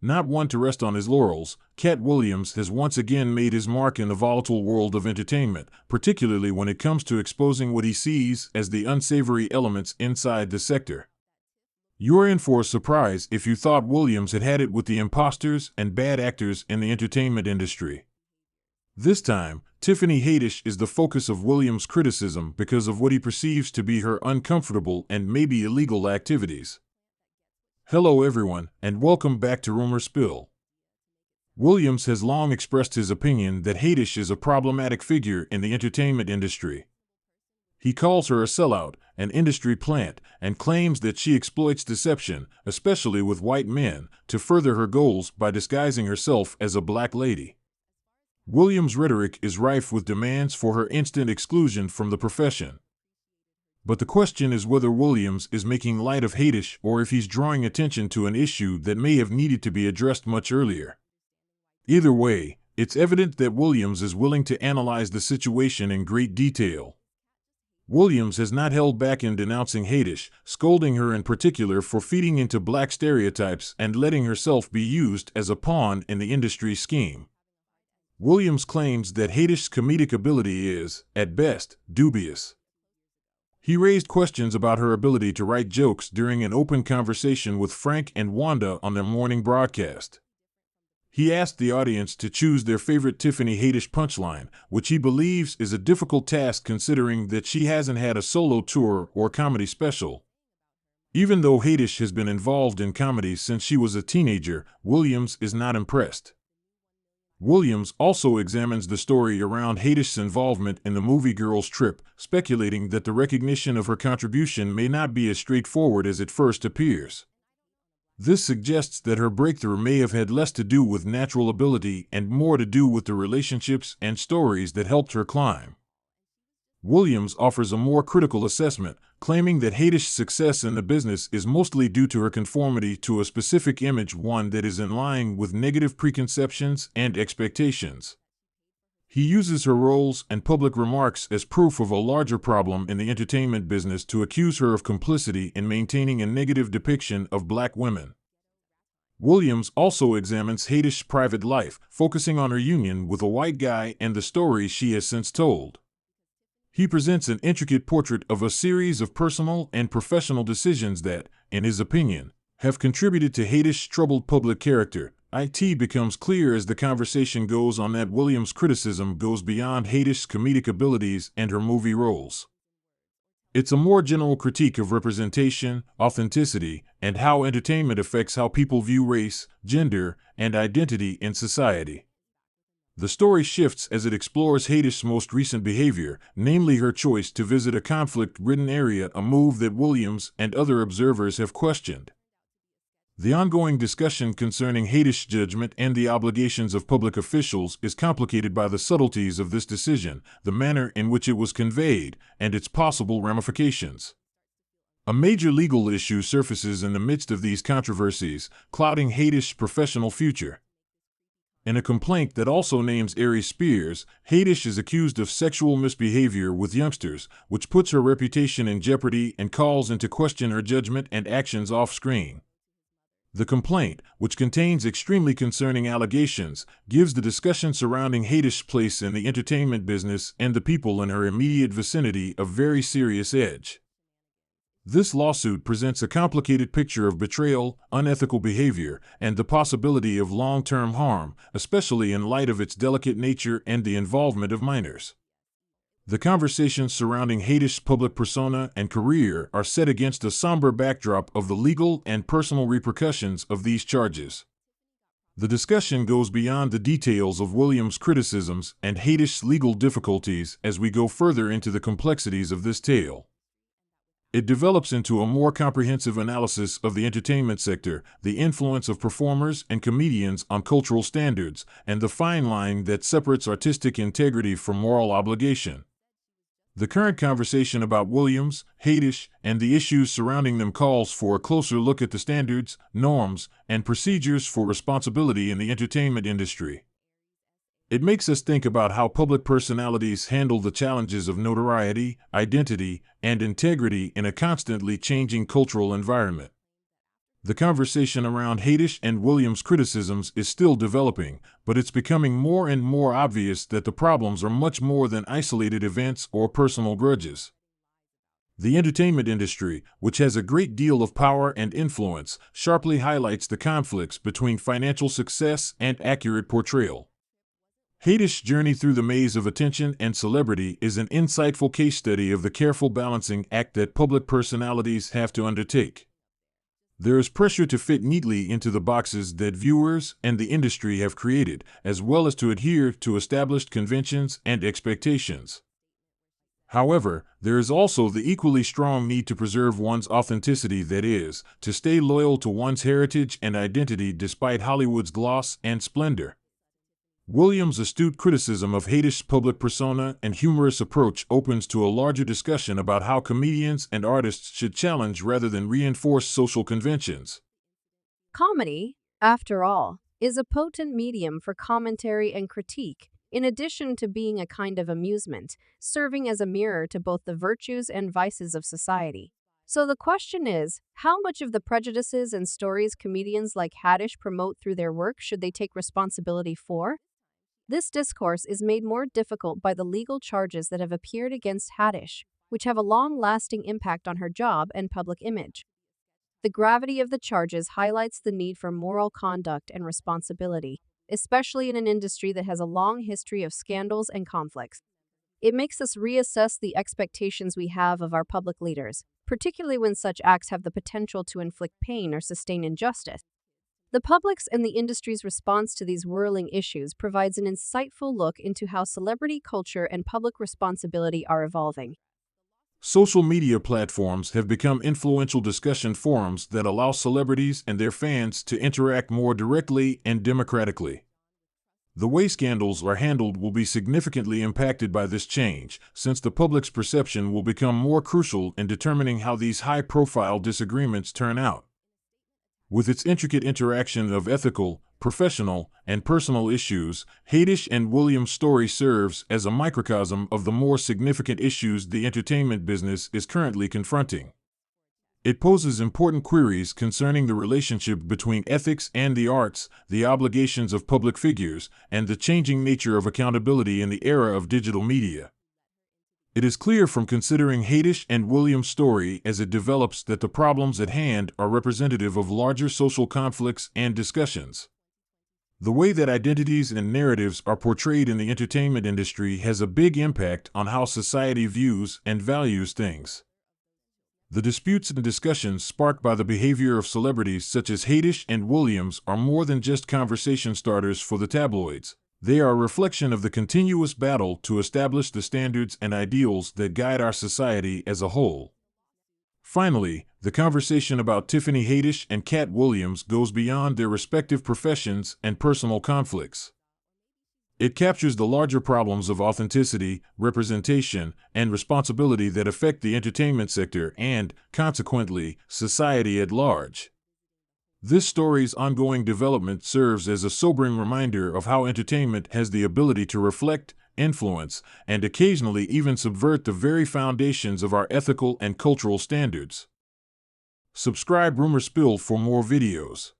Not one to rest on his laurels, Katt has once again made his mark in the volatile world of entertainment, particularly when it comes to exposing what he sees as the unsavory elements inside the sector. You're in for a surprise if you thought Williams had had it with the imposters and bad actors in the entertainment industry. This time, Tiffany Haddish is the focus of Williams' criticism because of what he perceives to be her uncomfortable and maybe illegal activities. Hello everyone, and welcome back to Rumor Spill. Williams has long expressed his opinion that Haddish is a problematic figure in the entertainment industry. He calls her a sellout, an industry plant, and claims that she exploits deception, especially with white men, to further her goals by disguising herself as a black lady. Williams' rhetoric is rife with demands for her instant exclusion from the profession. But the question is whether Williams is making light of Haddish or if he's drawing attention to an issue that may have needed to be addressed much earlier. Either way, it's evident that Williams is willing to analyze the situation in great detail. Williams has not held back in denouncing Haddish, scolding her in particular for feeding into black stereotypes and letting herself be used as a pawn in the industry scheme. Williams claims that Haddish's comedic ability is, at best, dubious. He raised questions about her ability to write jokes during an open conversation with Frank and Wanda on their morning broadcast. He asked the audience to choose their favorite Tiffany Haddish punchline, which he believes is a difficult task considering that she hasn't had a solo tour or comedy special. Even though Haddish has been involved in comedy since she was a teenager, Williams is not impressed. Williams also examines the story around Haddish's involvement in the movie Girls Trip, speculating that the recognition of her contribution may not be as straightforward as it first appears. This suggests that her breakthrough may have had less to do with natural ability and more to do with the relationships and stories that helped her climb. Williams offers a more critical assessment, claiming that Haddish's success in the business is mostly due to her conformity to a specific image, one that is in line with negative preconceptions and expectations. He uses her roles and public remarks as proof of a larger problem in the entertainment business to accuse her of complicity in maintaining a negative depiction of black women. Williams also examines Haddish's private life, focusing on her union with a white guy and the stories she has since told. He presents an intricate portrait of a series of personal and professional decisions that, in his opinion, have contributed to Haddish's troubled public character. It becomes clear as the conversation goes on that Williams' criticism goes beyond Haddish's comedic abilities and her movie roles. It's a more general critique of representation, authenticity, and how entertainment affects how people view race, gender, and identity in society. The story shifts as it explores Haddish's most recent behavior, namely her choice to visit a conflict-ridden area, a move that Williams and other observers have questioned. The ongoing discussion concerning Haddish's judgment and the obligations of public officials is complicated by the subtleties of this decision, the manner in which it was conveyed, and its possible ramifications. A major legal issue surfaces in the midst of these controversies, clouding Haddish's professional future. In a complaint that also names Aries Spears, Haddish is accused of sexual misbehavior with youngsters, which puts her reputation in jeopardy and calls into question her judgment and actions off-screen. The complaint, which contains extremely concerning allegations, gives the discussion surrounding Haddish's place in the entertainment business and the people in her immediate vicinity a very serious edge. This lawsuit presents a complicated picture of betrayal, unethical behavior, and the possibility of long-term harm, especially in light of its delicate nature and the involvement of minors. The conversations surrounding Haddish's public persona and career are set against a somber backdrop of the legal and personal repercussions of these charges. The discussion goes beyond the details of Williams' criticisms and Haddish's legal difficulties as we go further into the complexities of this tale. It develops into a more comprehensive analysis of the entertainment sector, the influence of performers and comedians on cultural standards, and the fine line that separates artistic integrity from moral obligation. The current conversation about Williams, Haddish, and the issues surrounding them calls for a closer look at the standards, norms, and procedures for responsibility in the entertainment industry. It makes us think about how public personalities handle the challenges of notoriety, identity, and integrity in a constantly changing cultural environment. The conversation around Haddish and Williams' criticisms is still developing, but it's becoming more and more obvious that the problems are much more than isolated events or personal grudges. The entertainment industry, which has a great deal of power and influence, sharply highlights the conflicts between financial success and accurate portrayal. Haddish's journey through the maze of attention and celebrity is an insightful case study of the careful balancing act that public personalities have to undertake. There is pressure to fit neatly into the boxes that viewers and the industry have created, as well as to adhere to established conventions and expectations. However, there is also the equally strong need to preserve one's authenticity, that is, to stay loyal to one's heritage and identity despite Hollywood's gloss and splendor. Williams' astute criticism of Haddish's public persona and humorous approach opens to a larger discussion about how comedians and artists should challenge rather than reinforce social conventions. Comedy, after all, is a potent medium for commentary and critique, in addition to being a kind of amusement, serving as a mirror to both the virtues and vices of society. So the question is, how much of the prejudices and stories comedians like Haddish promote through their work should they take responsibility for? This discourse is made more difficult by the legal charges that have appeared against Haddish, which have a long-lasting impact on her job and public image. The gravity of the charges highlights the need for moral conduct and responsibility, especially in an industry that has a long history of scandals and conflicts. It makes us reassess the expectations we have of our public leaders, particularly when such acts have the potential to inflict pain or sustain injustice. The public's and the industry's response to these whirling issues provides an insightful look into how celebrity culture and public responsibility are evolving. Social media platforms have become influential discussion forums that allow celebrities and their fans to interact more directly and democratically. The way scandals are handled will be significantly impacted by this change, since the public's perception will become more crucial in determining how these high-profile disagreements turn out. With its intricate interaction of ethical, professional, and personal issues, Haddish and Williams' story serves as a microcosm of the more significant issues the entertainment business is currently confronting. It poses important queries concerning the relationship between ethics and the arts, the obligations of public figures, and the changing nature of accountability in the era of digital media. It is clear from considering Haddish and Williams' story as it develops that the problems at hand are representative of larger social conflicts and discussions. The way that identities and narratives are portrayed in the entertainment industry has a big impact on how society views and values things. The disputes and discussions sparked by the behavior of celebrities such as Haddish and Williams are more than just conversation starters for the tabloids. They are a reflection of the continuous battle to establish the standards and ideals that guide our society as a whole. Finally, the conversation about Tiffany Haddish and Katt Williams goes beyond their respective professions and personal conflicts. It captures the larger problems of authenticity, representation, and responsibility that affect the entertainment sector and, consequently, society at large. This story's ongoing development serves as a sobering reminder of how entertainment has the ability to reflect, influence, and occasionally even subvert the very foundations of our ethical and cultural standards. Subscribe Rumor Spill for more videos.